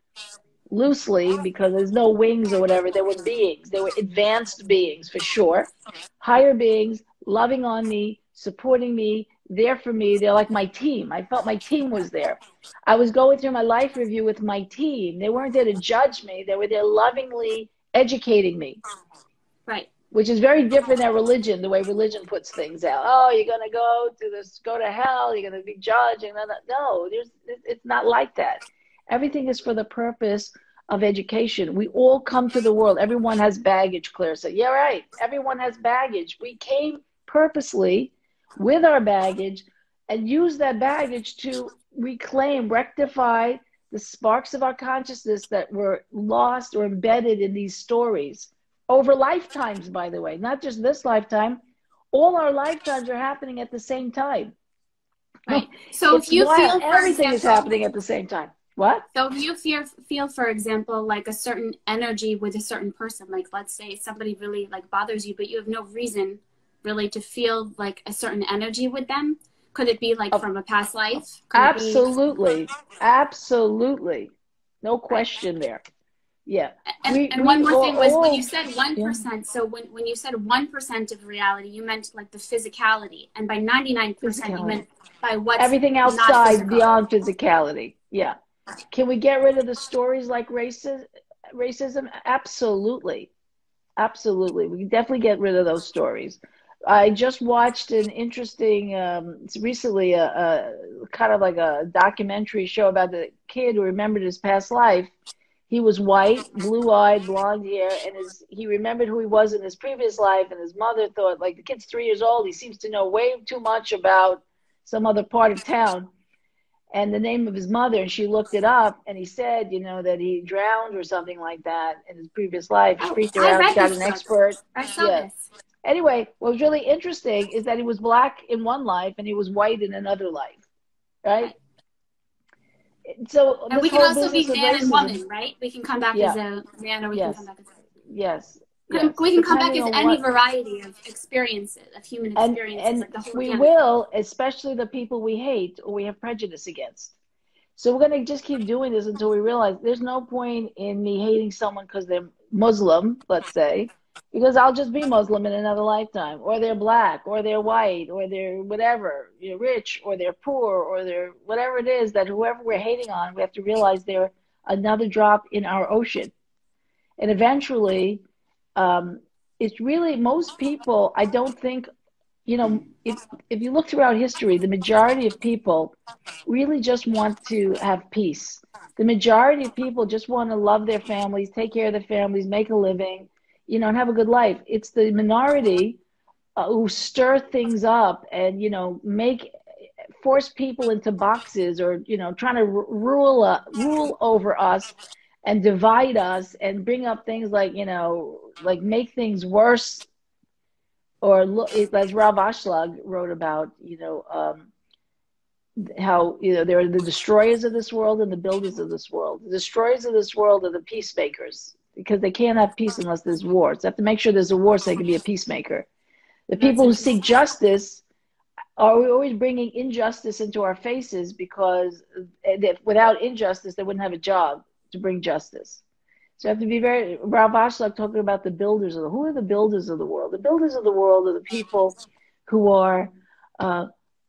loosely because there's no wings or whatever. They were beings. They were advanced beings for sure. Higher beings, loving on me, supporting me, there for me. They're like my team. I felt my team was there. I was going through my life review with my team. They weren't there to judge me. They were there lovingly educating me. Right. Which is very different than religion, the way religion puts things out. Oh, you're going to go to hell. You're going to be judged. No, it's not like that. Everything is for the purpose of education. We all come to the world. Everyone has baggage, Claire said. Yeah, right. Everyone has baggage. We came purposely with our baggage and use that baggage to reclaim, rectify the sparks of our consciousness that were lost or embedded in these stories over lifetimes, by the way, not just this lifetime. All our lifetimes are happening at the same time. Right. So if you feel, everything is happening at the same time. What? So if you feel, for example, like a certain energy with a certain person, like let's say somebody really like bothers you, but you have no reason really to feel like a certain energy with them. Could it be like from a past life? Absolutely. Absolutely. No question there. Yeah. And one more thing was when you said 1%, so when you said 1% of reality, you meant like the physicality. And by 99%, you meant by what's everything outside beyond physicality. Yeah. Can we get rid of the stories like racism? Absolutely. Absolutely. We can definitely get rid of those stories. I just watched an interesting, recently, kind of like a documentary show about the kid who remembered his past life. He was white, blue-eyed, blonde hair, and he remembered who he was in his previous life, and his mother thought, like, the kid's 3 years old, he seems to know way too much about some other part of town. And the name of his mother, and she looked it up, and he said, that he drowned or something like that in his previous life. He freaked around, got an expert. I saw this. Anyway, what was really interesting is that he was black in one life and he was white in another life, right? So and we can also be man and woman, right? We can come back as a man, or we can come back as a yes. We can come back as any variety of experiences, of human experiences. And like the whole we will, especially the people we hate or we have prejudice against. So we're going to just keep doing this until we realize there's no point in me hating someone because they're Muslim, let's say, because I'll just be Muslim in another lifetime, or they're black, or they're white, or they're whatever, you're rich, or they're poor, or they're whatever it is, that whoever we're hating on, we have to realize they're another drop in our ocean. And eventually, it's really, most people, I don't think, if you look throughout history, the majority of people really just want to have peace. The majority of people just want to love their families, take care of their families, make a living, and have a good life. It's the minority who stir things up and, force people into boxes, or, trying to rule over us and divide us and bring up things like, like make things worse. Or as Rav Ashlag wrote about, how, there are the destroyers of this world and the builders of this world. The destroyers of this world are the peacemakers, because they can't have peace unless there's war. So they have to make sure there's a war so they can be a peacemaker. The people who seek justice are always bringing injustice into our faces, because without injustice, they wouldn't have a job to bring justice. So you have to be very, Rav Ashlag talking about the builders who are the builders of the world? The builders of the world are the people who are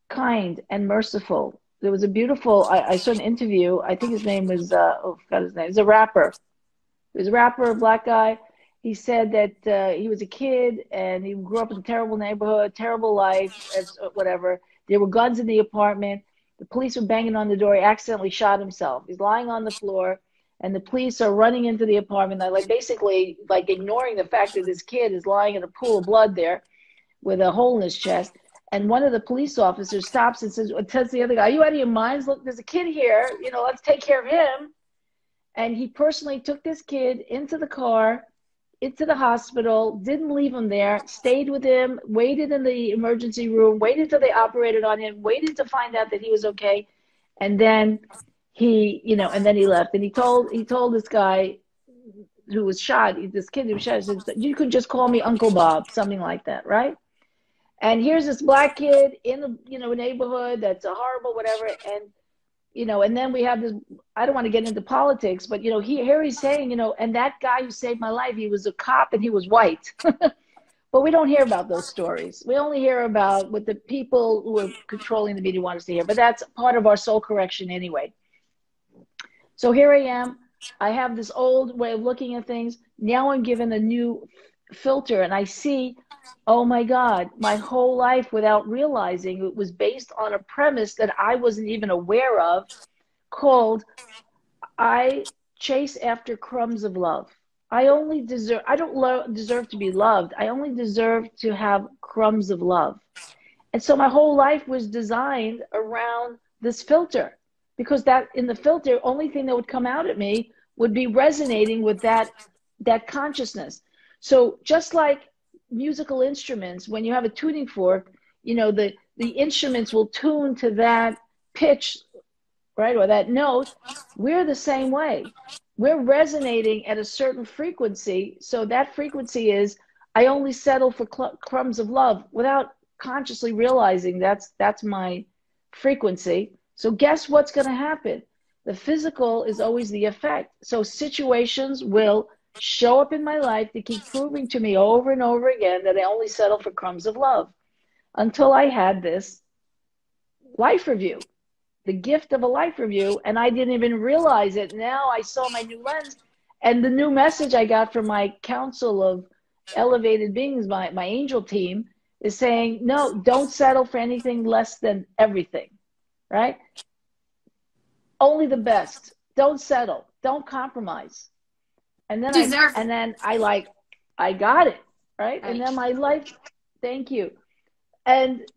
kind and merciful. There was a beautiful, I saw an interview, I think his name was, I forgot his name, he's a rapper. He was a rapper, a black guy. He said that he was a kid and he grew up in a terrible neighborhood, terrible life, whatever. There were guns in the apartment. The police were banging on the door. He accidentally shot himself. He's lying on the floor, and the police are running into the apartment. They're basically ignoring the fact that this kid is lying in a pool of blood there with a hole in his chest. And one of the police officers stops and says, tells the other guy, "Are you out of your minds? Look, there's a kid here, you know, let's take care of him." And he personally took this kid into the car, into the hospital, didn't leave him there, stayed with him, waited in the emergency room, waited till they operated on him, waited to find out that he was okay. And then he, you know, and then he left. And he told this guy who was shot, this kid who was shot, said, "You could just call me Uncle Bob," something like that, right? And here's this black kid in the, you know, neighborhood that's a horrible whatever. And, you know, and then we have this, I don't want to get into politics, but, you know, here he's saying, you know, and that guy who saved my life, he was a cop and he was white. But we don't hear about those stories. We only hear about what the people who are controlling the media want us to hear. But that's part of our soul correction anyway. So here I am. I have this old way of looking at things. Now I'm given a new filter, and I see, oh my God, my whole life without realizing it was based on a premise that I wasn't even aware of, called I chase after crumbs of love. I don't deserve to be loved. I only deserve to have crumbs of love. And so my whole life was designed around this filter, because that in the filter, only thing that would come out at me would be resonating with that consciousness. So just like musical instruments, when you have a tuning fork, you know, the instruments will tune to that pitch, right, or that note. We're the same way. We're resonating at a certain frequency. So that frequency is, I only settle for crumbs of love, without consciously realizing that's my frequency. So guess what's going to happen? The physical is always the effect. So situations will show up in my life to keep proving to me over and over again that I only settle for crumbs of love, until I had this life review, the gift of a life review, and I didn't even realize it. Now I saw my new lens, and the new message I got from my council of elevated beings, my angel team, is saying, no, don't settle for anything less than everything, right? Only the best. Don't settle. Don't compromise. And then I got it, right? And then my life, thank you. And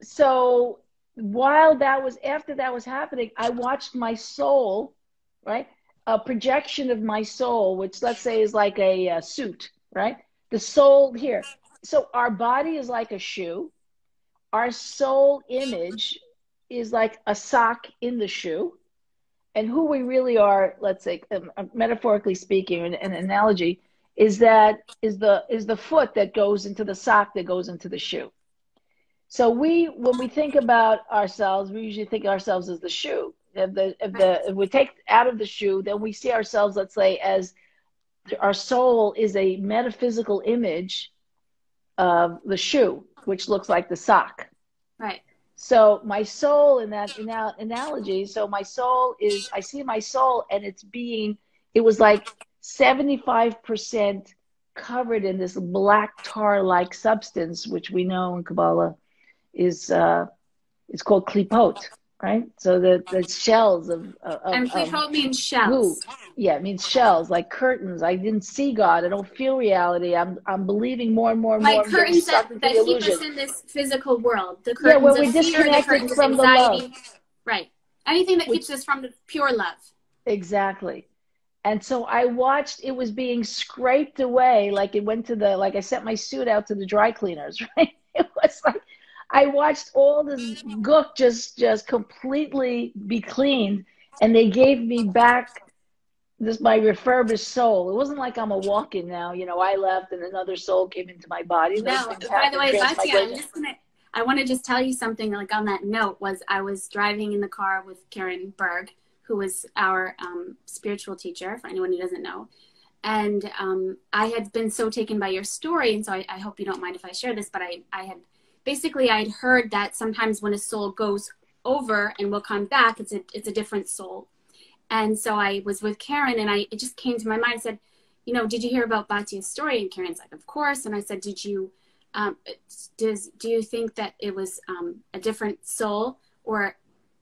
so after that was happening, I watched my soul, right? A projection of my soul, which let's say is like a suit, right? The soul here. So our body is like a shoe. Our soul image is like a sock in the shoe. And who we really are, let's say, metaphorically speaking, an analogy, is the foot that goes into the sock that goes into the shoe. So when we think about ourselves, we usually think of ourselves as the shoe. If we take out of the shoe, then we see ourselves, let's say, as our soul is a metaphysical image of the shoe, which looks like the sock. Right. So my soul, in that analogy, so my soul is, I see my soul, and it was like 75% covered in this black tar-like substance, which we know in Kabbalah is it's called klipot, right? So the shells of and klipot means shells. Glue. Yeah, it means shells, like curtains. I didn't see God. I don't feel reality. I'm believing more and more and like more. Like curtains that keep us in this physical world. The curtains when we of fear, disconnected the curtains from of anxiety. The love. Right. Anything that keeps us from the pure love. Exactly. And so I watched it was being scraped away, like it went to like I sent my suit out to the dry cleaners, right? It was like I watched all this gook just completely be cleaned, and they gave me back my refurbished soul. It wasn't like I'm a walk-in now, you know, I left and another soul came into my body. No, by the way, Batya, I want to just tell you something, like on that note, I was driving in the car with Karen Berg, who was our spiritual teacher, for anyone who doesn't know. And I had been so taken by your story, and so I hope you don't mind if I share this, but I'd heard that sometimes when a soul goes over and will come back, it's a different soul. And so I was with Karen, and it just came to my mind. I said, you know, did you hear about Batya's story? And Karen's like, of course. And I said, do you think that it was a different soul?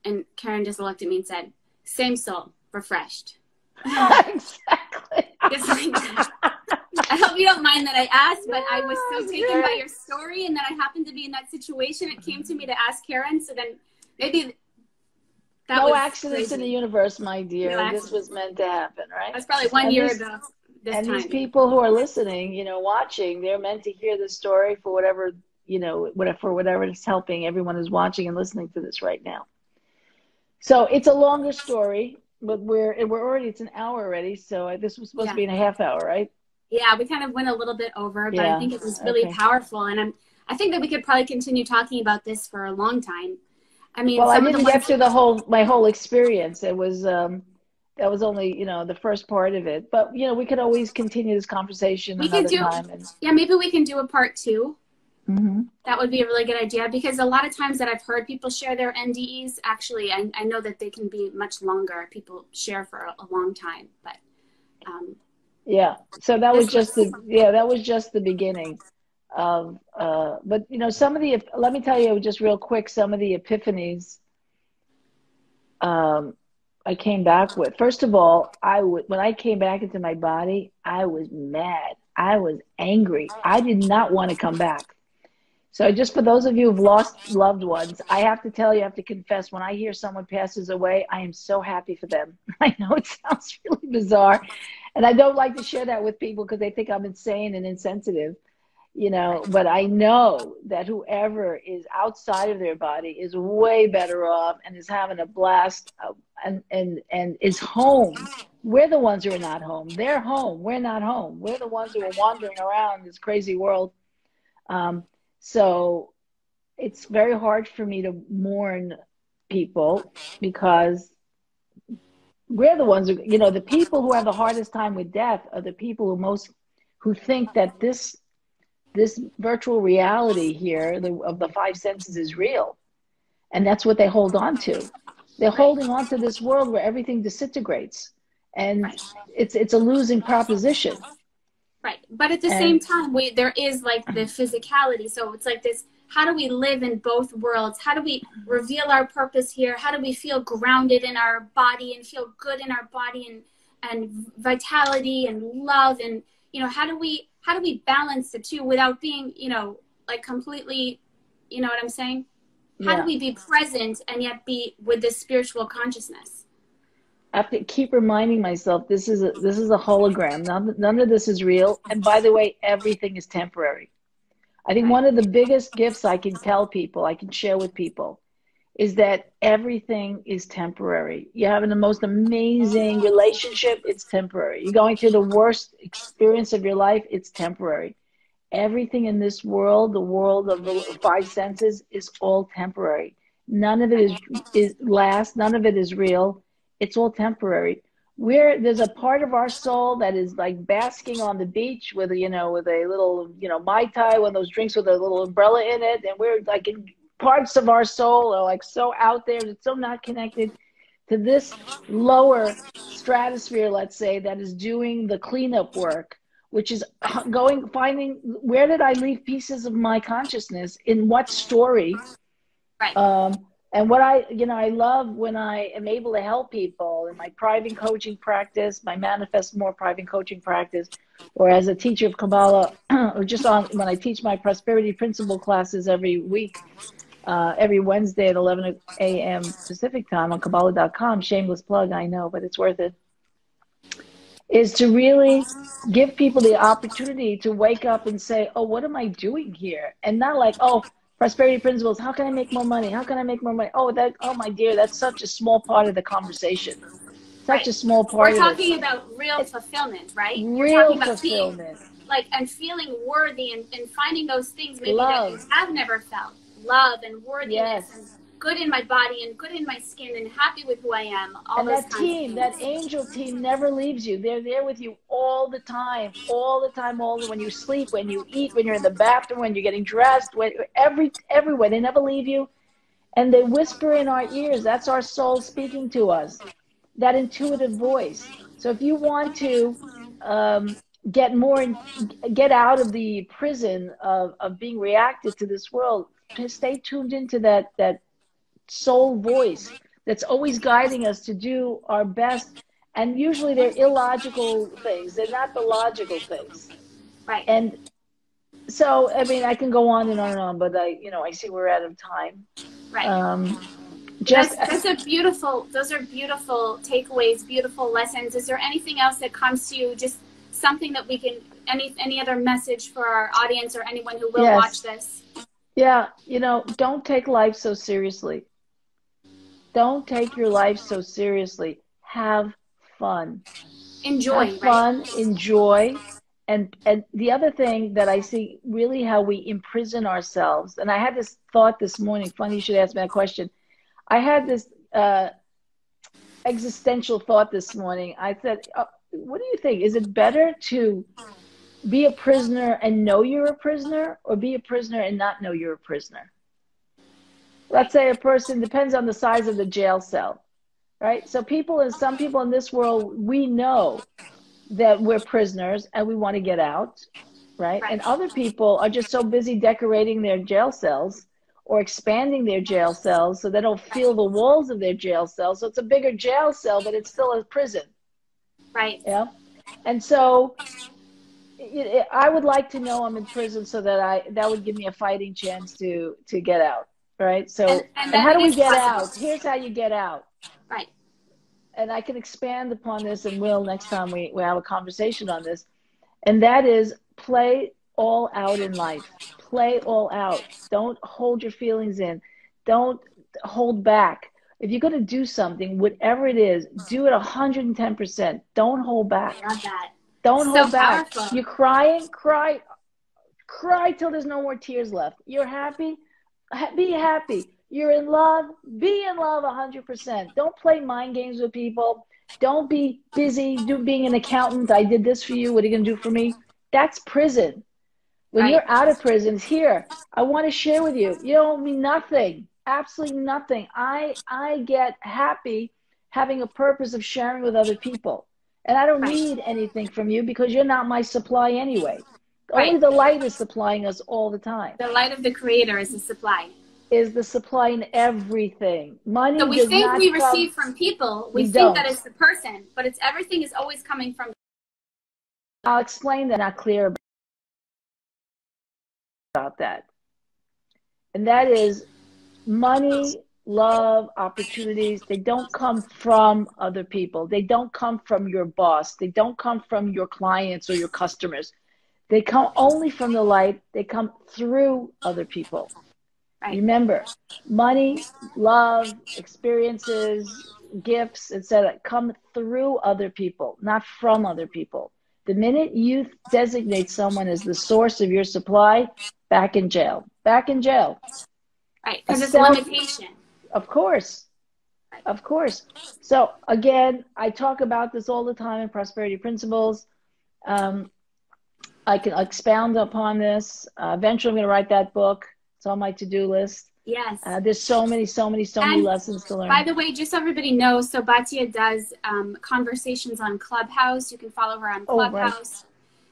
And Karen just looked at me and said, same soul, refreshed. Exactly. Just like that. I hope you don't mind that I asked, but I was so taken by great. your story, and then I happened to be in that situation. It came to me to ask Karen, so then maybe that No was accidents in the crazy. universe, my No dear. This accident. was meant to happen, right? That's probably one And year these ago this and these time. people who are listening, you know, watching, they're meant to hear the story for whatever, you know, whatever, for whatever it's helping everyone who's watching and listening to this right now. So it's a longer story, but we're already, it's an hour already. So this was supposed to Yeah. be in a half hour, right? Yeah, we kind of went a little bit over, but I Yeah. think it was really Okay. powerful. And I think that we could probably continue talking about this for a long time. I mean, Well, I some of the didn't get ones through my whole experience. It was that was only, you know, the first part of it. But, you know, we could always continue this conversation we could another do, time. And yeah, maybe we can do a part two. mhm. That would be a really good idea, because a lot of times that I've heard people share their NDEs, actually, I know that they can be much longer. People share for a long time, but Yeah. So that was this just was, that was just the beginning of but you know, some of the, let me tell you just real quick, some of the epiphanies um I came back with. First of all, when I came back into my body, I was mad. I was angry. I did not want to come back. So just for those of you who've lost loved ones, I have to tell you, I have to confess, when I hear someone passes away, I am so happy for them. I know it sounds really bizarre, and I don't like to share that with people because they think I'm insane and insensitive, you know, but I know that whoever is outside of their body is way better off and is having a blast, and is home. We're the ones who are not home. They're home. We're not home. We're the ones who are wandering around this crazy world. So it's very hard for me to mourn people because we're the ones who, you know, the people who have the hardest time with death are the people who think that this virtual reality here, of the five senses, is real. And that's what they hold on to. They're holding on to this world where everything disintegrates. And right. it's a losing proposition. Right. But at the same And time, there is like the physicality. So it's like this, how do we live in both worlds? How do we reveal our purpose here? How do we feel grounded in our body and feel good in our body, and vitality and love? And, you know, how do we balance the two without being, you know, like completely, you know what I'm saying? How do yeah. we be present and yet be with this spiritual consciousness? I have to keep reminding myself this is a hologram. None of this is real. And by the way, everything is temporary. I think Right. one of the biggest gifts I can tell people, I can share with people, is that everything is temporary. You're having the most amazing relationship, it's temporary. You're going through the worst experience of your life, it's temporary. Everything in this world, the world of the five senses, is all temporary. None of it is last. None of it is real. It's all temporary. There's a part of our soul that is like basking on the beach with, you know, with a little, you know, Mai Tai, one of those drinks with a little umbrella in it, and we're like in parts of our soul are like so out there, it's so not connected to this lower stratosphere, let's say, that is doing the cleanup work, which is finding, where did I leave pieces of my consciousness, in what story? Right. And what I love when I am able to help people in my private coaching practice, my Manifest More private coaching practice, or as a teacher of Kabbalah, or just when I teach my prosperity principle classes every week, every Wednesday at 11 a.m. Pacific time on Kabbalah.com. Shameless plug, I know, but it's worth it. Is to really give people the opportunity to wake up and say, oh, what am I doing here? And not like, oh, prosperity principles, how can I make more money? How can I make more money? Oh my dear, that's such a small part of the conversation. Such Right. a small We're part of it. talking about real It's fulfillment, right? You're real talking about being fulfillment. like, and feeling worthy, and finding those things maybe that you Love. have never felt. Love and worthiness, and Yes. good in my body and good in my skin and happy with who I am. All And those that kinds of team, that things. angel team, never leaves you. They're there with you all the time, all the time, when you sleep, when you eat, when you're in the bathroom, when you're getting dressed, everywhere. They never leave you. And they whisper in our ears. That's our soul speaking to us, that intuitive voice. So if you want to um, get out of the prison of being reacted to this world, stay tuned into that soul voice that's always guiding us to do our best. And usually they're illogical things. They're not the logical things. Right. And so, I mean, I can go on and on and on, but I see we're out of time. Right. Just That's a beautiful, those are beautiful takeaways, beautiful lessons. Is there anything else that comes to you? Just something that we can, any other message for our audience or anyone who will watch this? Yeah. Don't take life so seriously. Don't take your life so seriously. Have fun. Enjoy, Have fun, right? enjoy. And the other thing that I see really how we imprison ourselves. And I had this thought this morning. Funny you should ask me that question. I had this existential thought this morning. I said, what do you think? Is it better to be a prisoner and know you're a prisoner, or be a prisoner and not know you're a prisoner? Let's say a person, depends on the size of the jail cell, right? So some people in this world, we know that we're prisoners and we want to get out, right? And other people are just so busy decorating their jail cells or expanding their jail cells so they don't feel the walls of their jail cells. So it's a bigger jail cell, but it's still a prison. Right. Yeah. And so I would like to know I'm in prison so that would give me a fighting chance to get out, right? So and how do we get possible. out? Here's how you get out. Right. And I can expand upon this, and will next time we have a conversation on this. And that is, play all out in life. Play all out. Don't hold your feelings in. Don't hold back. If you're going to do something, whatever it is, do it 110%. Don't hold back. I love that. Don't hold back. Powerful. You're crying, cry till there's no more tears left. You're happy, be happy. You're in love, be in love 100%. Don't play mind games with people. Don't be busy being an accountant. I did this for you. What are you going to do for me? That's prison. When you're out of prison, it's here. I want to share with you. You don't mean nothing. Absolutely nothing. I get happy having a purpose of sharing with other people. And I don't need anything from you because you're not my supply anyway. Only the light is supplying us all the time. The light of the Creator is the supply. Is the supply in everything. Money. So we think we receive from people. We think that it's the person, but it's everything is always coming from. I'll explain that. Not clear about that. And that is, money, love, opportunities, they don't come from other people. They don't come from your boss. They don't come from your clients or your customers. They come only from the light. They come through other people. Right. Remember, money, love, experiences, gifts, etc., come through other people, not from other people. The minute you designate someone as the source of your supply, back in jail. Back in jail. Right, because it's a limitation. Of course. Right. Of course. So, again, I talk about this all the time in Prosperity Principles. I can expound upon this. Eventually, I'm going to write that book. It's on my to-do list. Yes. There's so many lessons to learn. By the way, just so everybody knows, so Batya does conversations on Clubhouse. You can follow her on Clubhouse.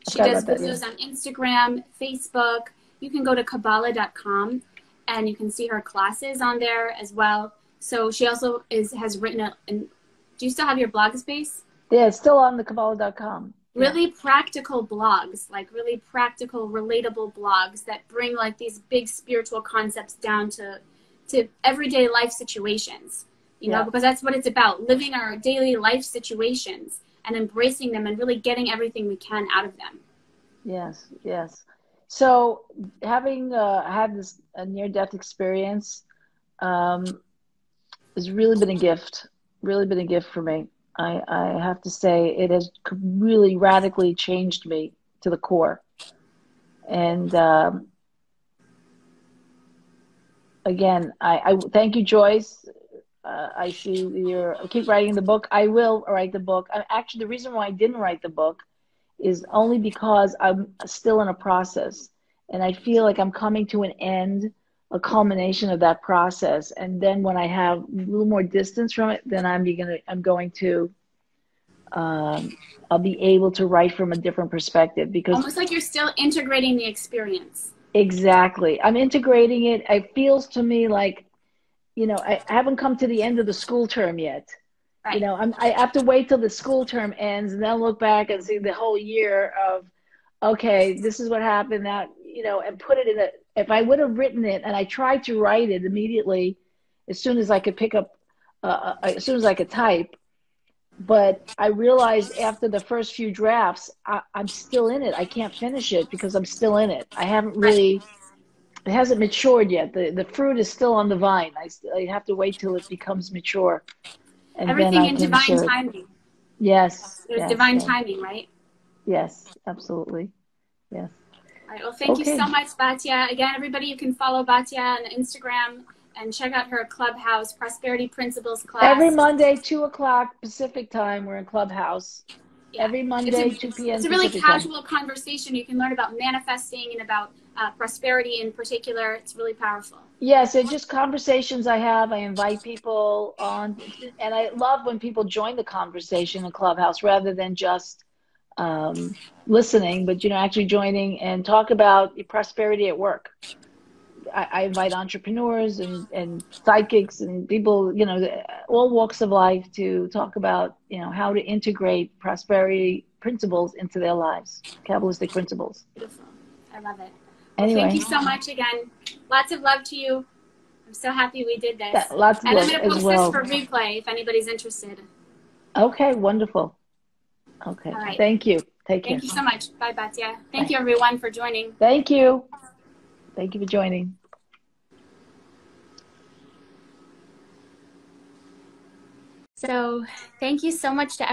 Right. She does videos on Instagram, Facebook. You can go to Kabbalah.com and you can see her classes on there as well. So she also has written do you still have your blog space? Yeah, it's still on the Kabbalah.com. Really practical blogs, like really practical, relatable blogs that bring like these big spiritual concepts down to everyday life situations, you know, because that's what it's about, living our daily life situations and embracing them and really getting everything we can out of them. Yes, yes. So having had this near-death experience has really been a gift for me. I have to say it has really radically changed me to the core. And again, I thank you, Joyce. I see keep writing the book. I will write the book. Actually, the reason why I didn't write the book is only because I'm still in a process. And I feel like I'm coming to an end, a culmination of that process. And then when I have a little more distance from it, then I'll be able to write from a different perspective, because almost like you're still integrating the experience. Exactly. I'm integrating it. It feels to me like, you know, I haven't come to the end of the school term yet. Right. You know, I have to wait till the school term ends and then look back and see the whole year okay, this is what happened, that, and put it in a, if I would have written it, and I tried to write it immediately as soon as I could pick up, as soon as I could type, but I realized after the first few drafts, I'm still in it. I can't finish it because I'm still in it. I haven't Right. really, it hasn't matured yet. The fruit is still on the vine. I have to wait till it becomes mature, and then Everything I in can divine share it. timing. Yes, There's yes, divine yes, timing, right? yes, absolutely. Yes. All right. Well, thank you so Okay. much, Batya. Again, everybody, you can follow Batya on Instagram and check out her clubhouse, Prosperity Principles Every class. Monday, 2 o'clock Pacific time, we're in Clubhouse. Yeah, Every it's Monday, 2 it's p.m. a really Pacific time. casual conversation. You can learn about manifesting and about prosperity in particular. It's really powerful. Yes, it's just conversations I have. I invite people on, and I love when people join the conversation in Clubhouse rather than just listening, but actually joining and talk about prosperity at work. I invite entrepreneurs and psychics and people, all walks of life to talk about, how to integrate prosperity principles into their lives, Kabbalistic principles. Beautiful. I love it. Well, thank Anyway, you so much again. Lots of love to you. I'm so happy we did this. lots of And I'm love going to as post this well. for replay if anybody's interested. Okay, wonderful. Okay, All right. thank you. Take care. Thank you so much. Bye, Batya. Thank Bye. you, everyone, for joining. Thank you. Thank you for joining. So thank you so much to